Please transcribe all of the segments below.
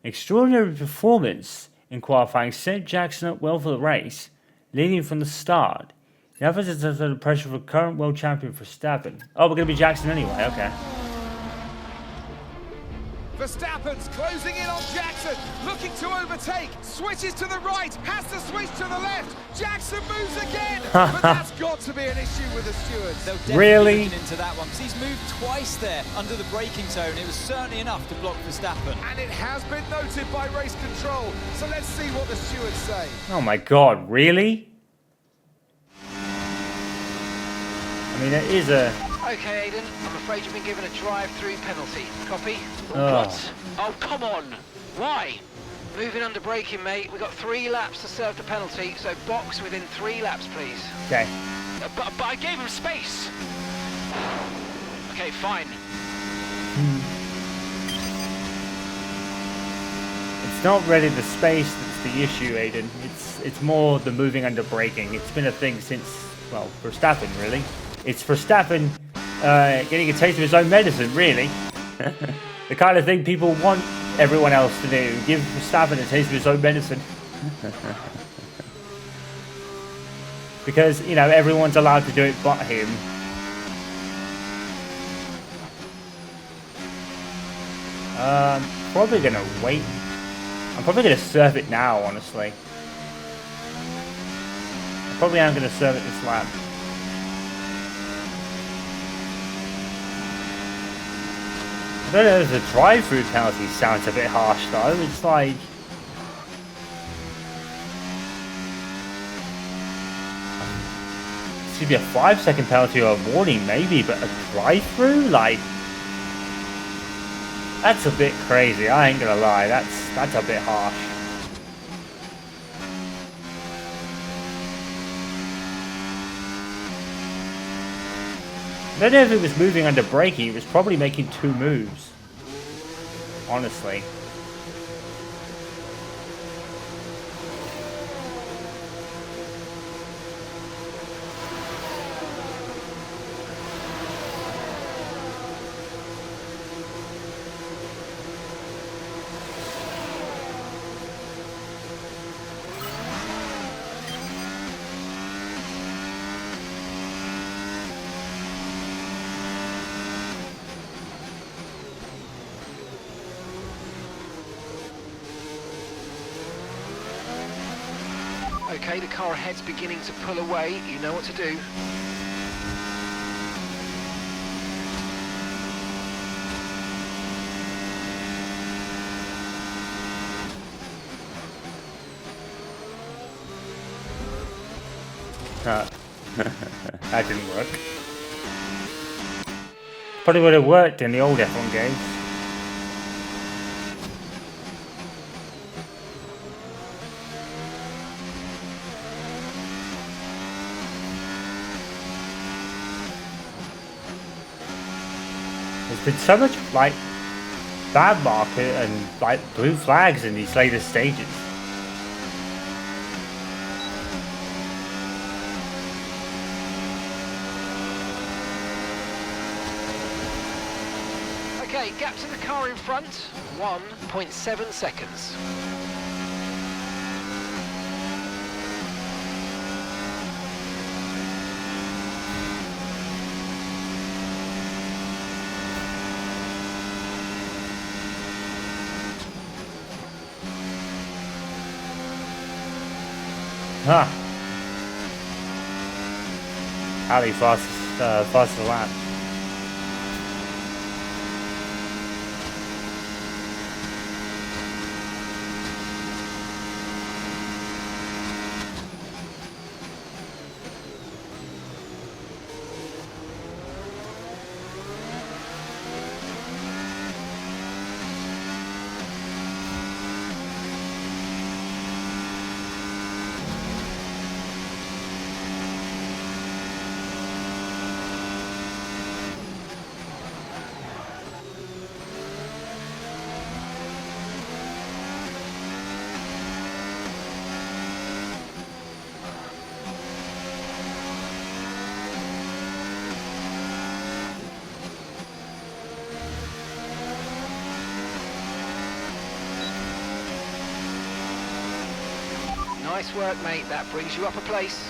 Extraordinary performance in qualifying set Jackson up well for the race, leading from the start. The others is under pressure for current world champion Verstappen. Oh, we're going to be Jackson anyway, okay. Verstappen's closing in on Jackson, looking to overtake, switches to the right, has to switch to the left, Jackson moves again, but that's got to be an issue with the stewards. They'll definitely Really? looking into that one, because he's moved twice there under the braking zone. It was certainly enough to block Verstappen. And it has been noted by race control, so let's see what the stewards say. Oh my god, really? I mean, it is a... Okay, Aiden, I'm afraid you've been given a drive-through penalty. Copy? Oh. What? Oh, come on! Why? Moving under braking, mate. We've got 3 laps to serve the penalty, so box within 3 laps, please. Okay. But I gave him space! Okay, fine. It's not really the space that's the issue, Aiden. It's more the moving under braking. It's been a thing since, well, Verstappen, really. It's Verstappen getting a taste of his own medicine, really. The kind of thing people want everyone else to do. Give Verstappen a taste of his own medicine. Because, you know, everyone's allowed to do it but him. Probably gonna wait. I'm probably gonna serve it now, honestly. I probably am gonna serve it this lap. I don't know if the drive-through penalty sounds a bit harsh though. It's like... It should be a 5-second penalty or a warning maybe, but a drive-through? Like... That's a bit crazy, I ain't gonna lie. That's a bit harsh. I don't know if it was moving under braking, it was probably making 2 moves. Honestly. Okay, the car ahead's beginning to pull away. You know what to do. That didn't work. Probably would have worked in the old F1 games. There's been so much like bad market and like blue flags in these later stages. Okay, gap to the car in front, 1.7 seconds. Huh. Ali fastest lap. Nice work, mate. That brings you up a place.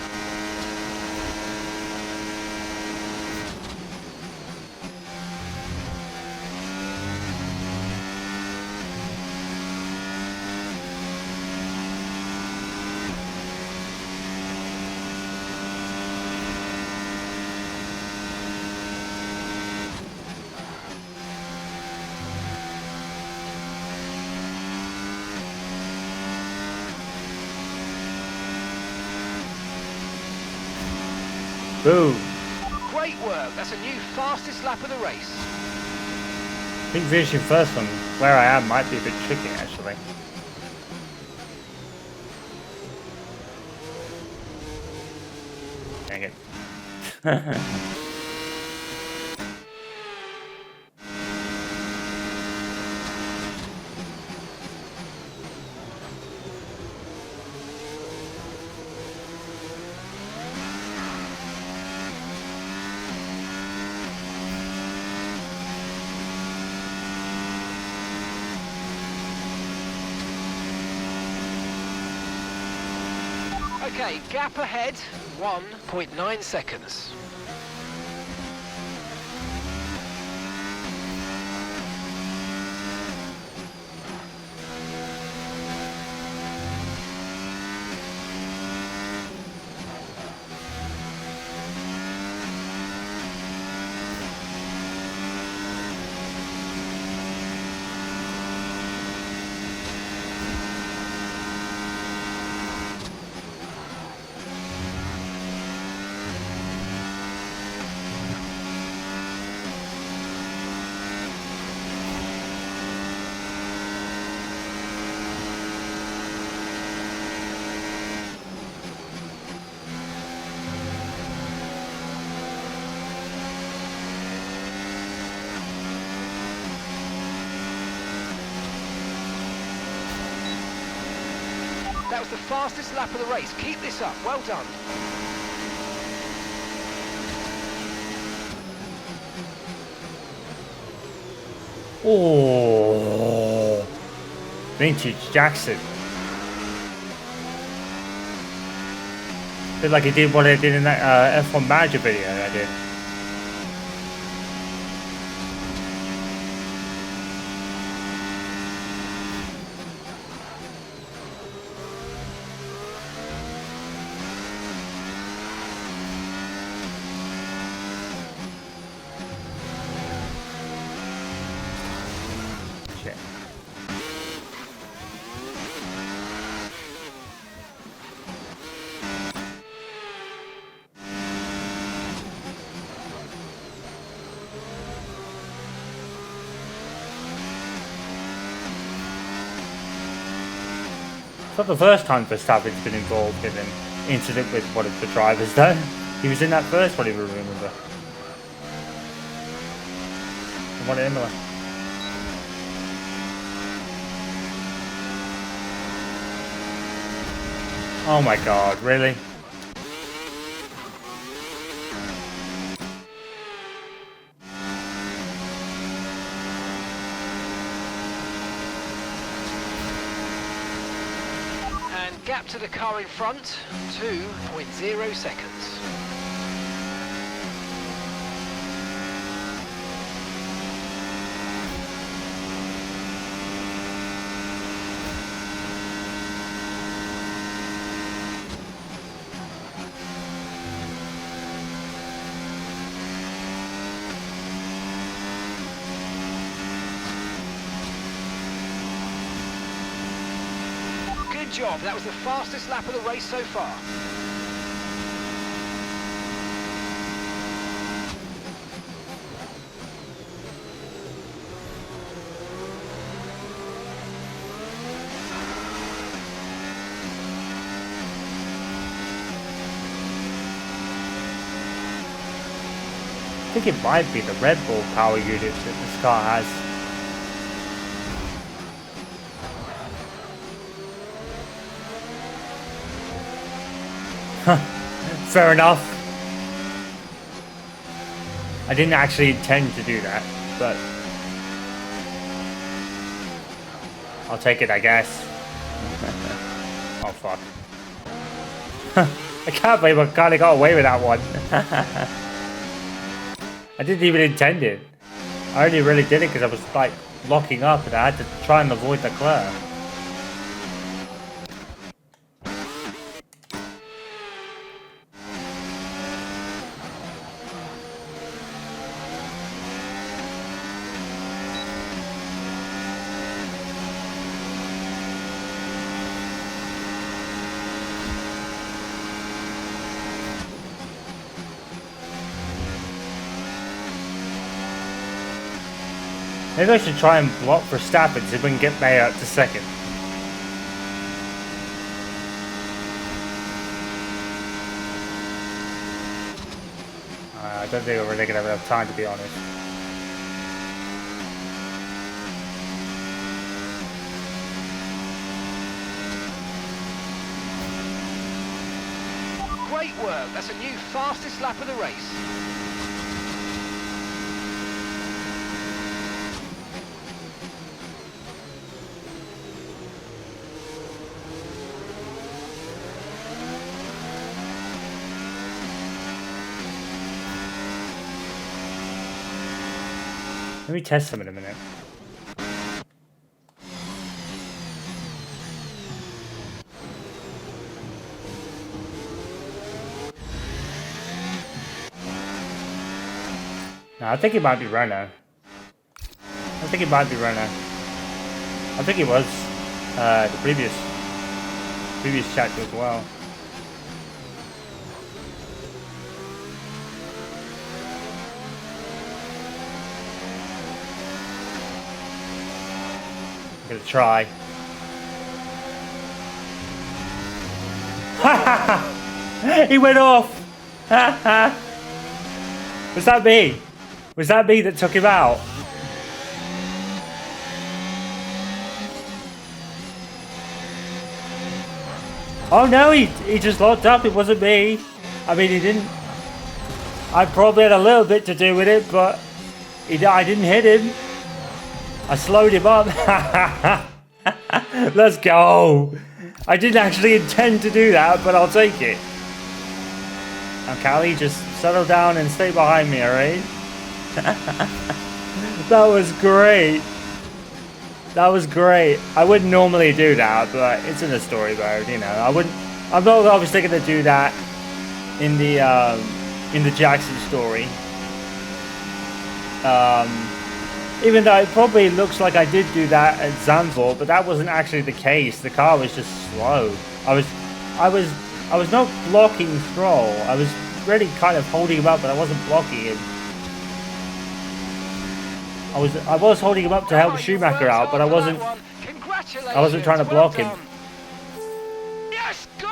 Boom. Great work. That's a new fastest lap of the race. I think finishing first from where I am might be a bit tricky, actually. Dang it. Okay, gap ahead, 1.9 seconds. That was the fastest lap of the race. Keep this up. Well done. Oh, vintage Jackson. Bit like he did what I did in that F1 manager video I did. It's not the first time Verstappen's been involved in an incident with one of the drivers, though. He was in that first one, if you remember. The one at Imola. Oh my god, really? Gap to the car in front, 2.0 seconds. Good job, that was the fastest lap of the race so far. I think it might be the Red Bull power unit that this car has. Fair enough. I didn't actually intend to do that, but I'll take it, I guess. Oh fuck. I can't believe I kind of got away with that one. I didn't even intend it. I only really did it because I was like locking up and I had to try and avoid the Leclerc. Maybe I should try and block for Verstappen so we can get May out to second. I don't think we're really going to have enough time, to be honest. Great work. That's a new fastest lap of the race. Let me test them in a minute. No, I think it might be Renault. I think it might be Renault. I think it was the previous chapter as well. I'm gonna try. He went off. Was that me? Was that me that took him out? Oh no, he just locked up. It wasn't me. I mean, he didn't. I probably had a little bit to do with it, but I didn't hit him. I slowed him up. Let's go. I didn't actually intend to do that, but I'll take it. Now, Callie, just settle down and stay behind me, alright? That was great. That was great. I wouldn't normally do that, but it's in the story mode, you know. I'm not obviously going to do that in the Jackson story. Even though it probably looks like I did do that at Zandvoort, but that wasn't actually the case. The car was just slow. I was not blocking Stroll. I was really kind of holding him up, but I wasn't blocking him. I was holding him up to help Schumacher out, but I wasn't trying to block him. Yes, go!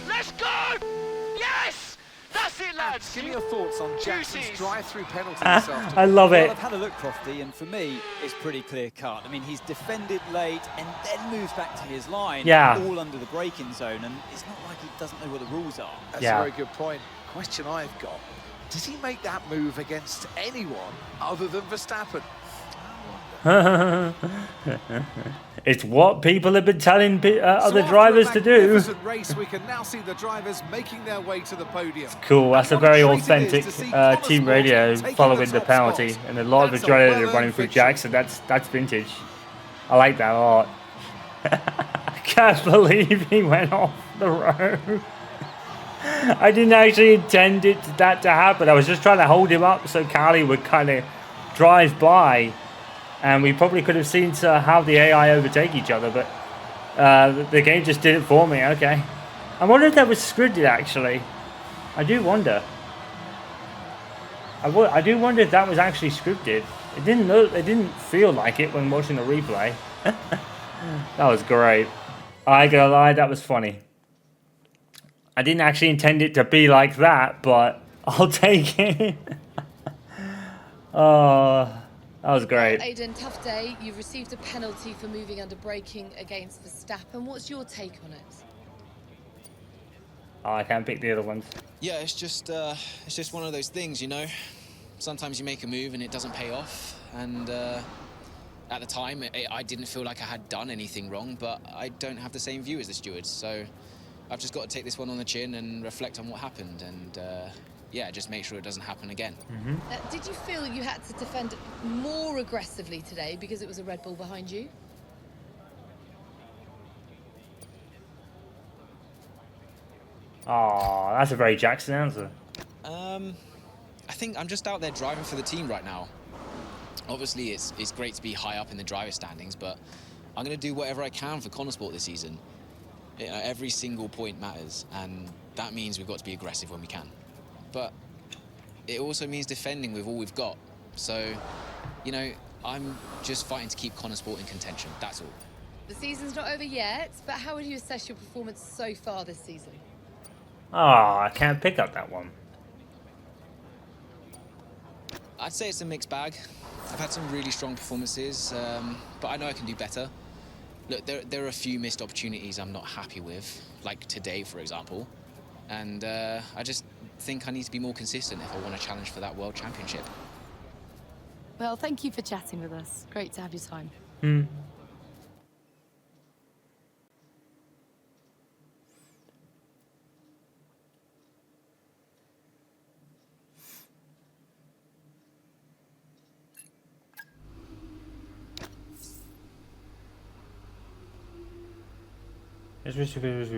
Let's go! Yes! That's it, lads! Give me your thoughts on Jackson's drive-through penalty this afternoon. I love it. Well, I've had a look, Crofty, and for me, it's pretty clear-cut. I mean, he's defended late and then moves back to his line, all under the braking zone, and it's not like he doesn't know what the rules are. That's a very good point. Question I've got. Did he make that move against anyone other than Verstappen? It's what people have been telling other drivers to do. Race, we can now see the drivers making their way to the podium. Cool, that's a very authentic team radio following the penalty, and a lot of adrenaline running through Jackson. That's vintage. I like that a lot. I can't believe he went off the road. I didn't actually intend that to happen. I was just trying to hold him up so Carly would kind of drive by, and we probably could have seen how the AI overtake each other, but the game just did it for me. Okay, I wonder if that was scripted. Actually, I do wonder. I do wonder if that was actually scripted. It didn't feel like it when watching the replay. That was great. I ain't gonna lie, that was funny. I didn't actually intend it to be like that, but I'll take it. Oh, that was great. Aiden, tough day. You've received a penalty for moving under braking against Verstappen. What's your take on it? Oh, I can't pick the other ones. Yeah, it's just one of those things, you know. Sometimes you make a move and it doesn't pay off, and at the time I didn't feel like I had done anything wrong, but I don't have the same view as the stewards, so I've just got to take this one on the chin and reflect on what happened, and yeah, just make sure it doesn't happen again. Did you feel you had to defend more aggressively today because it was a Red Bull behind you? Oh, that's a very Jackson answer. I think I'm just out there driving for the team right now. Obviously, it's great to be high up in the driver standings, but I'm going to do whatever I can for Connorsport this season. Every single point matters, and that means we've got to be aggressive when we can. But it also means defending with all we've got. So, you know, I'm just fighting to keep Connorsport in contention, that's all. The season's not over yet, but how would you assess your performance so far this season? Oh, I can't pick up that one. I'd say it's a mixed bag. I've had some really strong performances, but I know I can do better. Look, there are a few missed opportunities I'm not happy with, like today, for example. And I just think I need to be more consistent if I want to challenge for that World Championship. Well, thank you for chatting with us. Great to have your time.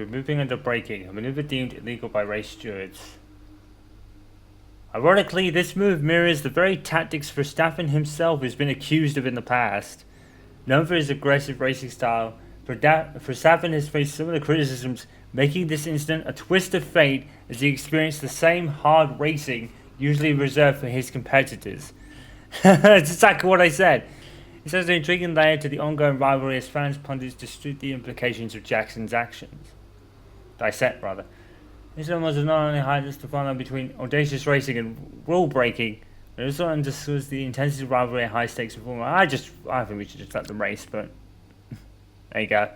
Moving under braking, a maneuver deemed illegal by race stewards. Ironically, this move mirrors the very tactics Verstappen himself has been accused of in the past. Known for his aggressive racing style, Verstappen has faced similar criticisms, making this incident a twist of fate as he experienced the same hard racing usually reserved for his competitors. That's exactly what I said. It adds an intriguing layer to the ongoing rivalry as fans pundits dispute the implications of Jackson's actions. Dissect, rather. This almost not only highlights the parallel between audacious racing and rule breaking, but also underscores the intensity of rivalry and high stakes performance. I think we should just let them race, but there you go.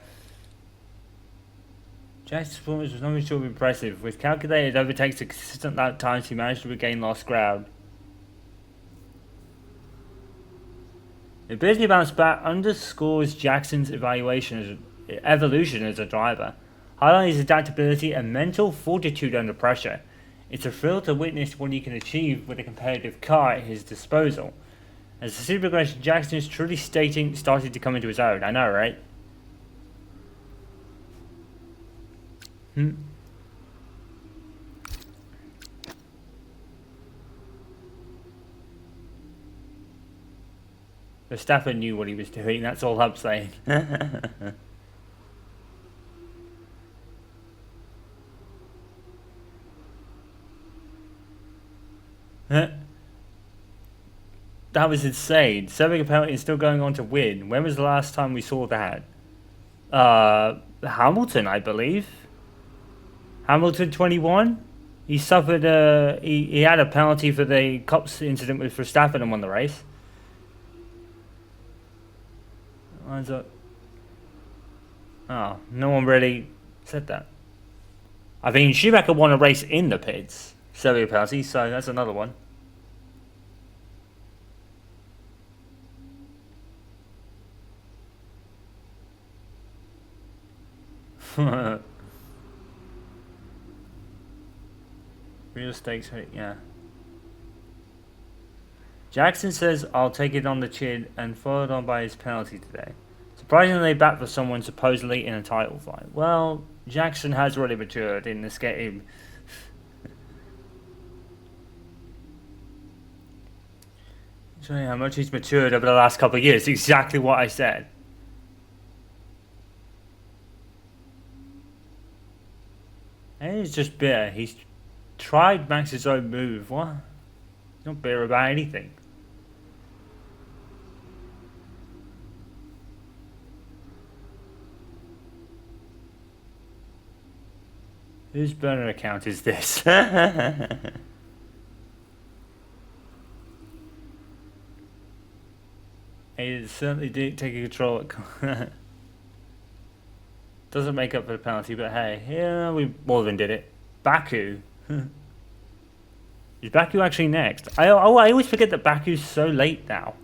Jackson's performance was not only short but impressive. With calculated overtakes and consistent lap times, he managed to regain lost ground. The ability to bounce back underscores Jackson's evolution as a driver, highlighting his adaptability and mental fortitude under pressure. It's a thrill to witness what he can achieve with a competitive car at his disposal. As the season progression, Jackson is truly starting to come into his own. I know, right? Verstappen knew what he was doing, that's all I'm saying. That was insane. Serving a penalty and still going on to win. When was the last time we saw that? Hamilton, I believe. Hamilton 21? He suffered he had a penalty for the cops incident with Verstappen and won the race. Oh, no one really said that. I mean, Schumacher won a race in the pits, serving a penalty, so that's another one. Real stakes, yeah. Jackson says, I'll take it on the chin, and followed on by his penalty today. Surprisingly, they back for someone supposedly in a title fight. Well, Jackson has already matured in this game. Showing how much he's matured over the last couple of years. Exactly what I said. And he's just bitter. He's tried Max's own move. What? He's not bitter about anything. Whose burner account is this? He certainly did take control. Doesn't make up for the penalty, but hey, yeah, we more than did it. Baku. Is Baku actually next? I always forget that Baku's so late now.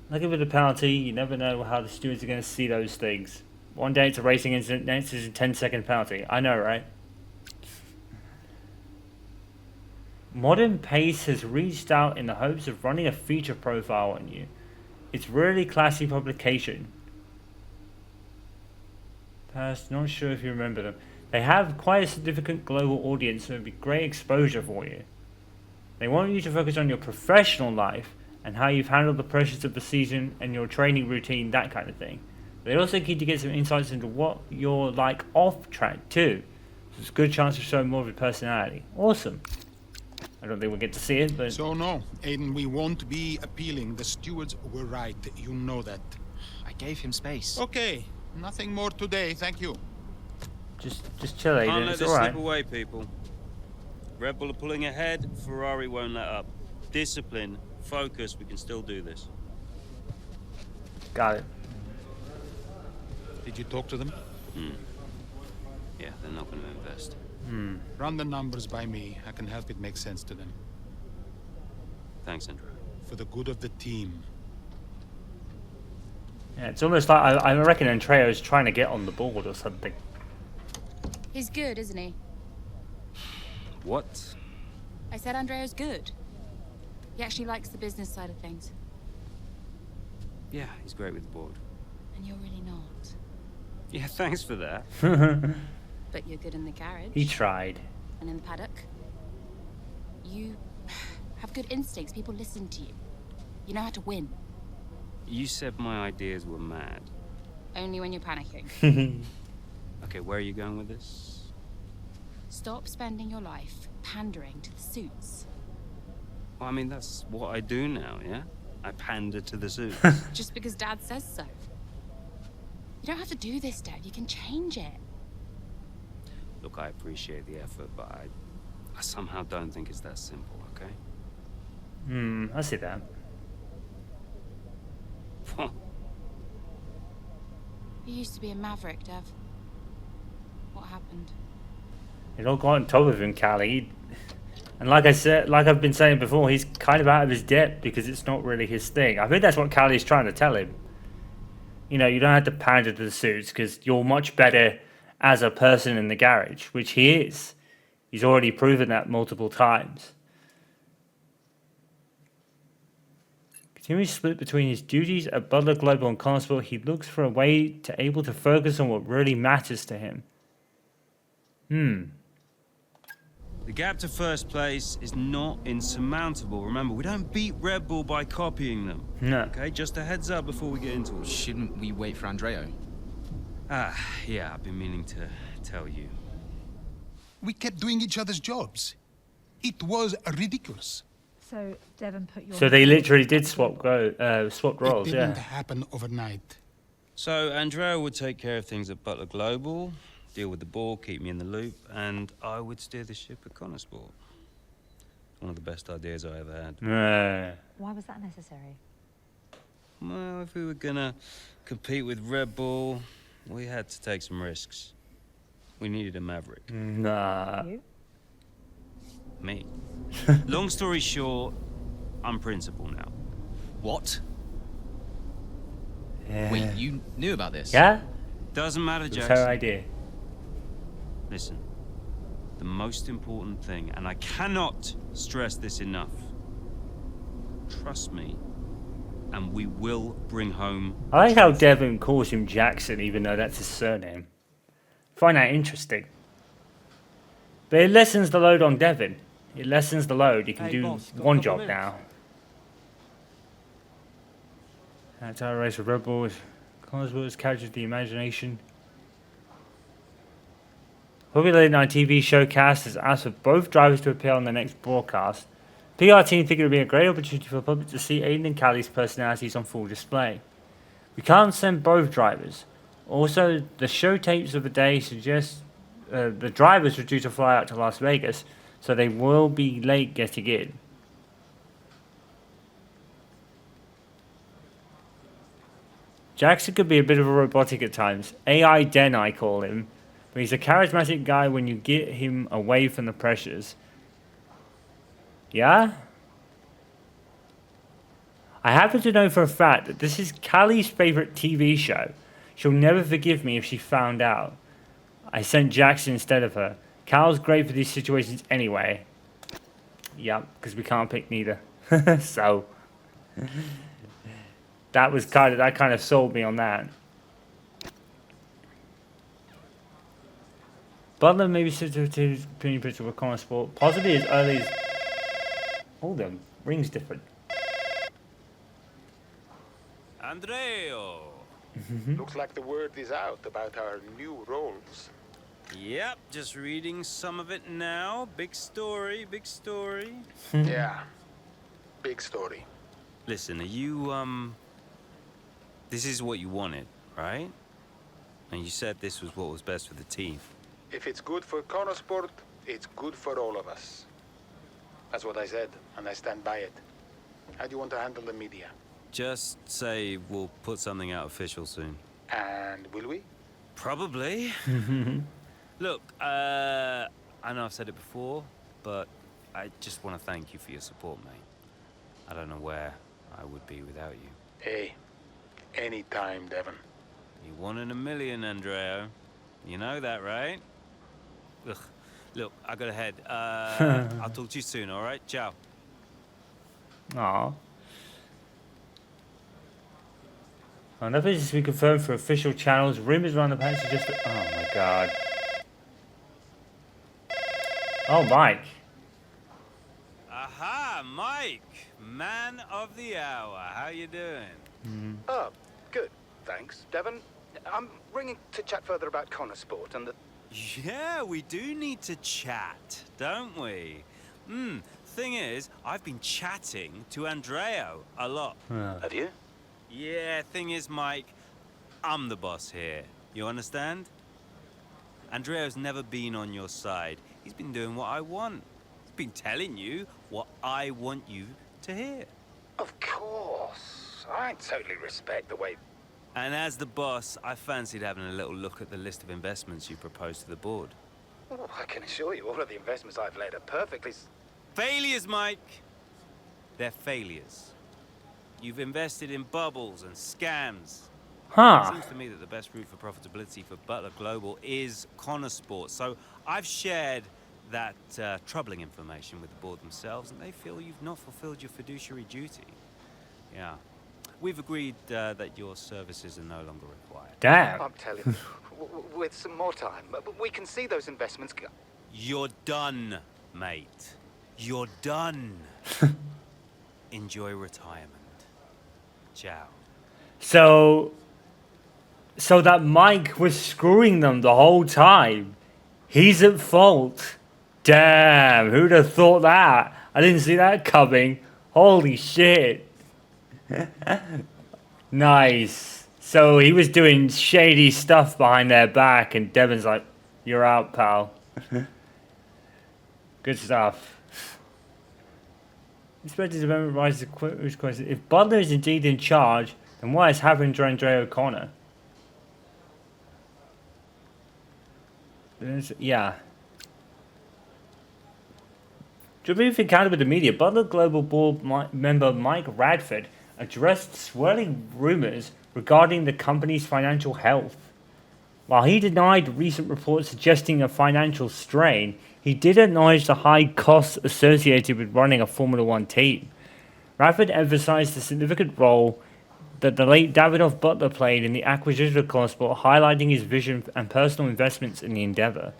Looking for the penalty, you never know how the stewards are going to see those things. One day it's a racing incident, next is a 10-second penalty. I know, right? Modern Pace has reached out in the hopes of running a feature profile on you. It's really classy publication. Past, not sure if you remember them. They have quite a significant global audience, so it'd be great exposure for you. They want you to focus on your professional life and how you've handled the pressures of the season and your training routine, that kind of thing. They're also keen to get some insights into what you're like off track too. So it's a good chance to show more of your personality. Awesome. I don't think we'll get to see it, but... So no, Aiden, we won't be appealing. The stewards were right. You know that. I gave him space. Okay, nothing more today, thank you. Just chill, Aiden. Can't let It's this alright. slip away, people. Red Bull are pulling ahead. Ferrari won't let up. Discipline, focus. We can still do this. Got it. Did you talk to them? Yeah, they're not going to invest. Run the numbers by me. I can help it make sense to them. Thanks, Andrew. For the good of the team. Yeah, it's almost like I reckon Andrea's trying to get on the board or something. He's good, isn't he? What? I said Andrea's good. He actually likes the business side of things. Yeah, he's great with the board. And you're really not. Yeah, thanks for that. But you're good in the garage. He tried. And in the paddock. You have good instincts. People listen to you. You know how to win. You said my ideas were mad. Only when you're panicking. Okay, where are you going with this? Stop spending your life pandering to the suits. Well, I mean, that's what I do now, yeah? I pander to the suits. Just because Dad says so. You don't have to do this, Dad. You can change it. Look, I appreciate the effort, but I somehow don't think it's that simple, okay? I see that. You used to be a maverick, Dev. What happened? It all got on top of him, Callie. And like I said, like I've been saying before, he's kind of out of his depth because it's not really his thing. I think that's what Callie's trying to tell him. You know, you don't have to pander to the suits because you're much better as a person in the garage, which he is. He's already proven that multiple times. Continuing to split between his duties at Butler Global and Constable, he looks for a way to able to focus on what really matters to him. The gap to first place is not insurmountable. Remember, we don't beat Red Bull by copying them. No. Okay, just a heads up before we get into it. Shouldn't we wait for Andrea? Yeah, I've been meaning to tell you. We kept doing each other's jobs. It was ridiculous. So Devon put your... So they literally did swap roles, It yeah. didn't happen overnight. So Andrea would take care of things at Butler Global, deal with the ball, keep me in the loop, and I would steer the ship at Connorsport. One of the best ideas I ever had. Why was that necessary? Well, if we were gonna compete with Red Bull, we had to take some risks. We needed a maverick. Nah. You? Me. Long story short, I'm principal now. What? Yeah. Wait, you knew about this? Yeah? Doesn't matter, It's Jackson. her idea. Listen, the most important thing, and I cannot stress this enough, trust me, and we will bring home... I like how Devon calls him Jackson, even though that's his surname. Find that interesting. But it lessens the load on Devon. It lessens the load. He can Hey, do boss, got a one couple job minutes? now. That's our race with Red Bull. Constable has captured the imagination. Popular late night TV showcast has asked for both drivers to appear on the next broadcast. PR team think it would be a great opportunity for the public to see Aiden and Callie's personalities on full display. We can't send both drivers. Also, the show tapes of the day suggest the drivers were due to fly out to Las Vegas, so they will be late getting in. Jackson could be a bit of a robotic at times. AI Den, I call him. But he's a charismatic guy when you get him away from the pressures. Yeah? I happen to know for a fact that this is Callie's favourite TV show. She'll never forgive me if she found out. I sent Jackson instead of her. Cal's great for these situations anyway. Yep, because we can't pick neither. So that kind of sold me on that. Butler maybe sits to his opinion picture of Connor Sport. Possibly as early as... Hold on. Ring's different. Andreo! Looks like the word is out about our new roles. Yep, just reading some of it now. Big story, big story. Yeah. Big story. Listen, are you, This is what you wanted, right? And you said this was what was best for the team. If it's good for Connosport, it's good for all of us. That's what I said, and I stand by it. How do you want to handle the media? Just say we'll put something out official soon. And will we? Probably. Look, I know I've said it before, but I just want to thank you for your support, mate. I don't know where I would be without you. Hey, anytime, Devon. You 1 in a million, Andreo. You know that, right? Ugh. Look, I gotta head. I'll talk to you soon, all right? Ciao. Aww. Another is to be confirmed for official channels. Rumors around the patch suggest that... Oh my god. Oh, Mike. Aha, Mike. Man of the hour. How you doing? Oh, good. Thanks, Devon. I'm ringing to chat further about Connosport and the... Yeah, we do need to chat, don't we? Thing is, I've been chatting to Andreo a lot. Have you? Yeah, thing is, Mike, I'm the boss here. You understand? Andreo's never been on your side. He's been doing what I want. He's been telling you what I want you to hear. Of course. I totally respect the way... And as the boss, I fancied having a little look at the list of investments you proposed to the board. Oh, I can assure you, all of the investments I've laid are perfectly... Failures, Mike! They're failures. You've invested in bubbles and scams. Huh. It seems to me that the best route for profitability for Butler Global is Connosport. So I've shared that troubling information with the board themselves, and they feel you've not fulfilled your fiduciary duty. Yeah. We've agreed that your services are no longer required. Damn. I'm telling you, with some more time, we can see those investments go... You're done, mate. You're done. Enjoy retirement. Ciao. So that Mike was screwing them the whole time. He's at fault. Damn, who'd have thought that? I didn't see that coming. Holy shit. Nice. So he was doing shady stuff behind their back, and Devon's like, "You're out, pal." Good stuff. Inspector Development rises to question: if Butler is indeed in charge, then why is happening to Andre O'Connor? Yeah. To remove encounter with the media, Butler Global Board member Mike Radford addressed swirling rumors regarding the company's financial health. While he denied recent reports suggesting a financial strain, he did acknowledge the high costs associated with running a Formula One team. Radford emphasized the significant role that the late Davidoff Butler played in the acquisition of Connosport, highlighting his vision and personal investments in the endeavor.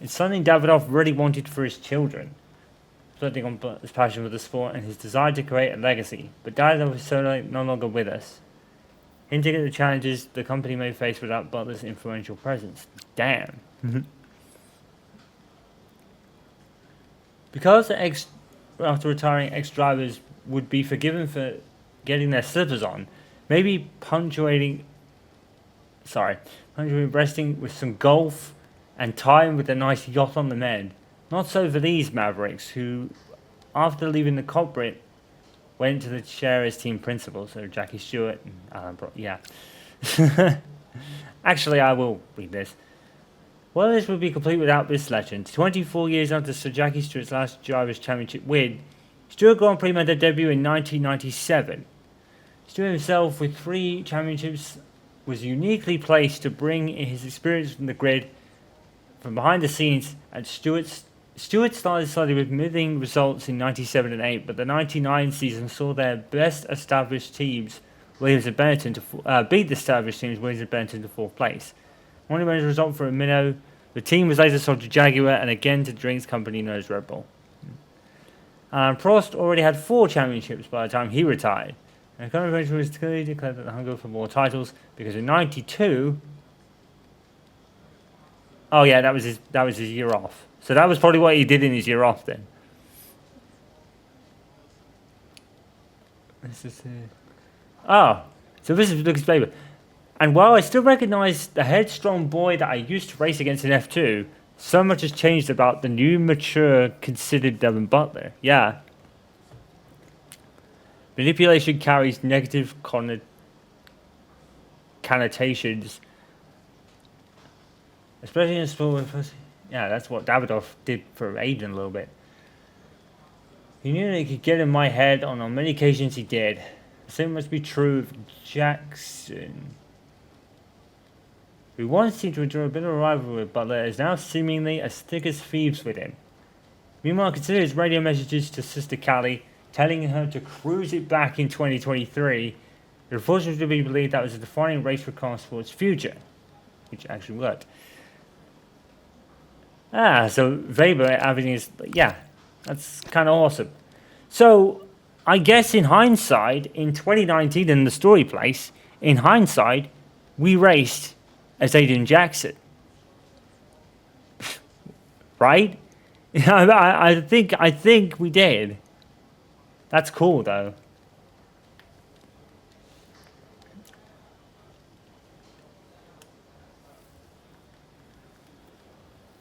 It's something Davidoff really wanted for his children, reflecting on Butler's passion for the sport and his desire to create a legacy, but Davidoff is certainly no longer with us, hinting at the challenges the company may face without Butler's influential presence. Damn. Because after retiring, ex-drivers would be forgiven for getting their slippers on, maybe punctuating resting with some golf and tying with a nice yacht on the mend. Not so for these Mavericks, who, after leaving the cockpit, went to the chair as team principal. So Jackie Stewart and Alan Brock. Yeah. Actually, I will read this. Well, this would be complete without this legend. 24 years after Sir Jackie Stewart's last Drivers' Championship win, Stewart Grand Prix made their debut in 1997. Stewart himself, with 3 championships was uniquely placed to bring his experience from the grid, from behind the scenes, and Stewart started slightly with middling results in 97 and 8, but the 99 season saw their best established teams, Williams and Benetton, to beat the established teams, Williams and Benetton, to 4th place. One managed result for a minnow. The team was later sold to Jaguar and again to drinks company known as Red Bull. Prost already had 4 championships by the time he retired. And Conor eventually was clearly declared that the hunger for more titles, because in 92... Oh yeah, that was his year off. So that was probably what he did in his year off then. This is so this is Lucas Baber. And while I still recognise the headstrong boy that I used to race against in F2, so much has changed about the new, mature, considered Devon Butler. Yeah. Manipulation carries negative connotations, especially in sport. Yeah, that's what Davidoff did for Aiden a little bit. He knew that he could get in my head, and on many occasions he did. The same must be true of Jackson, who once seemed to enjoy a bit of a rivalry with Butler, is now seemingly as thick as thieves with him. Meanwhile, consider his radio messages to Sister Callie, telling her to cruise it back in 2023. It unfortunately to be believed that was a defining race for car sports' future, which actually worked. So Weber having his, yeah, that's kind of awesome. So, I guess in hindsight, in 2019 in the story place, in hindsight, we raced as Aiden Jackson. Right? I think we did. That's cool though.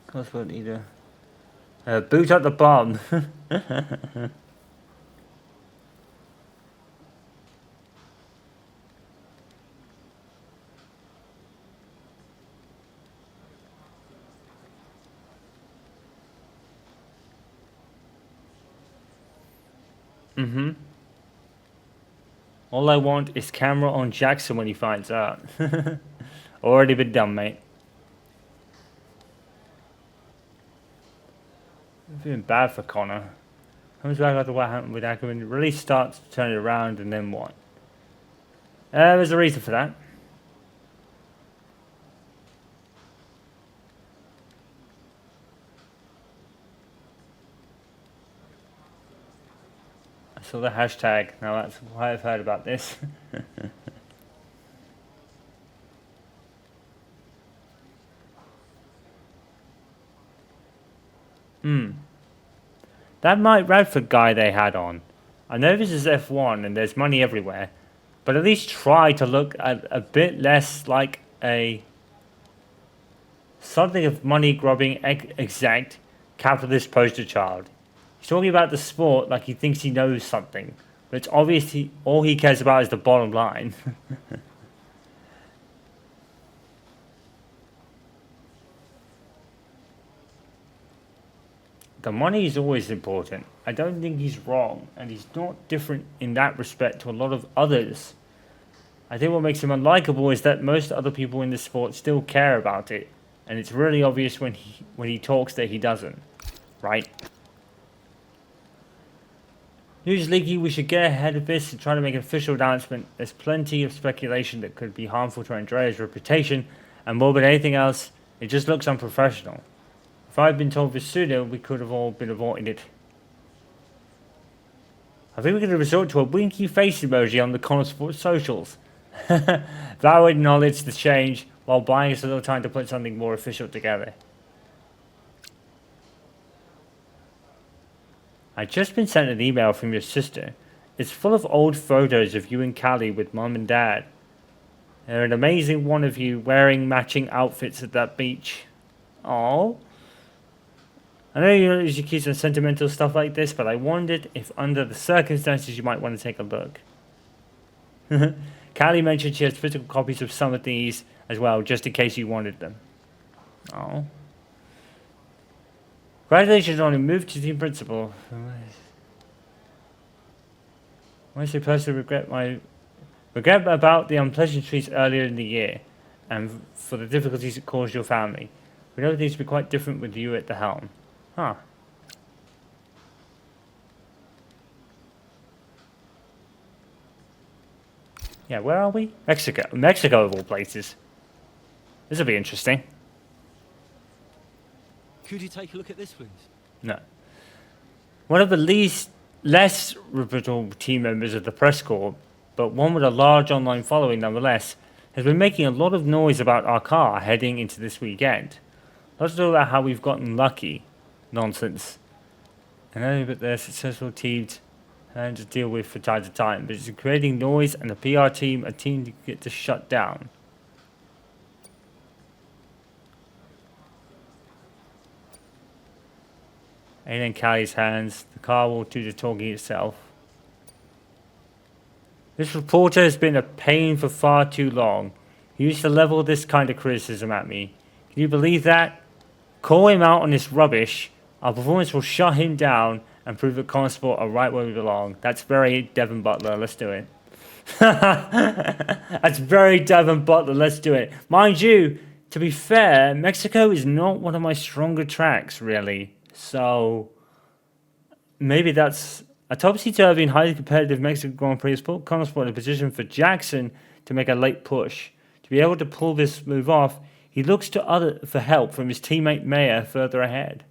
Cosworth either. Boot up the bomb. All I want is camera on Jackson when he finds out. Already been done, mate. I'm feeling bad for Connor. Comes back after what happened with Ackerman. Really starts to turn it around, and then what? There's a reason for that. I saw the hashtag. Now that's why I've heard about this. That Mike Radford guy they had on. I know this is F1 and there's money everywhere, but at least try to look a bit less like a something of money grubbing exact capitalist poster child. He's talking about the sport like he thinks he knows something, but it's obvious all he cares about is the bottom line. The money is always important. I don't think he's wrong, and he's not different in that respect to a lot of others. I think what makes him unlikable is that most other people in the sport still care about it, and it's really obvious when he talks that he doesn't, right? News leaky, we should get ahead of this and try to make an official announcement. There's plenty of speculation that could be harmful to Andrea's reputation, and more than anything else, it just looks unprofessional. If I'd been told this sooner, we could have all been avoiding it. I think we're going to resort to a winky face emoji on the Connor Sports socials. That would acknowledge the change while buying us a little time to put something more official together. I'd just been sent an email from your sister. It's full of old photos of you and Callie with Mum and Dad. They're an amazing one of you wearing matching outfits at that beach. Aww. I know you don't usually keep some sentimental stuff like this, but I wondered if under the circumstances you might want to take a look. Callie mentioned she has physical copies of some of these as well, just in case you wanted them. Oh. Congratulations on a move to team principal. Why should I personally regret Forget about the unpleasantries earlier in the year, and for the difficulties it caused your family. We know things to be quite different with you at the helm. Huh. Yeah, where are we? Mexico. Mexico of all places. This will be interesting. Could you take a look at this, please? No. One of the less reputable team members of the press corps, but one with a large online following nonetheless, has been making a lot of noise about our car heading into this weekend. Let's talk about how we've gotten lucky. Nonsense. I know that they're successful teams and to deal with from time to time, but it's creating noise and the PR team, a team to get to shut down. Aiden Callie's hands. The car will do the talking itself. This reporter has been a pain for far too long. He used to level this kind of criticism at me. Can you believe that? Call him out on this rubbish. Our performance will shut him down and prove that Consport are right where we belong. That's very Devin Butler. Let's do it. That's very Devin Butler. Let's do it. Mind you, to be fair, Mexico is not one of my stronger tracks, really. So, maybe that's a topsy-turvy and highly competitive Mexican Grand Prix has put Consport in a position for Jackson to make a late push. To be able to pull this move off, he looks to for help from his teammate Mayer further ahead.